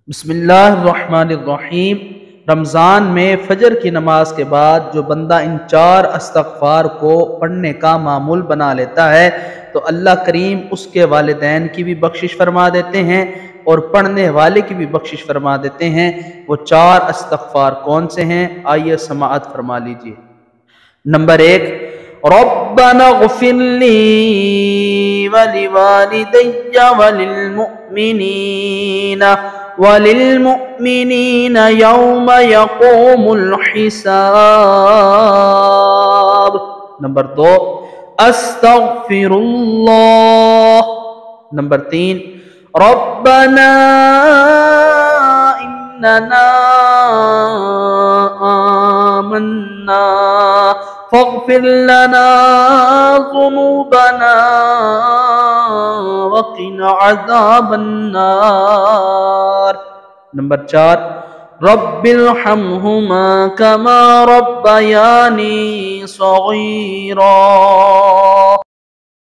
بسم اللہ الرحمن الرحیم۔ رمضان میں فجر کی نماز کے بعد جو بندہ ان 4 استغفار کو پڑھنے کا معمول بنا لیتا ہے تو اللہ کریم اس کے والدین کی بھی بخشش فرما دیتے ہیں اور پڑھنے والے کی بھی بخشش فرما دیتے ہیں۔ وہ 4 استغفار کون سے ہیں؟ آئیے سماعت فرما لیجیے۔ نمبر 1، ربنا اغفر لی ولوالدی وللمؤمنین یوم یقوم الحساب۔ نمبر 2، استغفر اللہ۔ نمبر 3، ربنا اننا آمنا فاغفر لنا ذنوبنا وقنا عذاب النار۔ نمبر 4، رب ارحمہما کما ربیانی صغیرا۔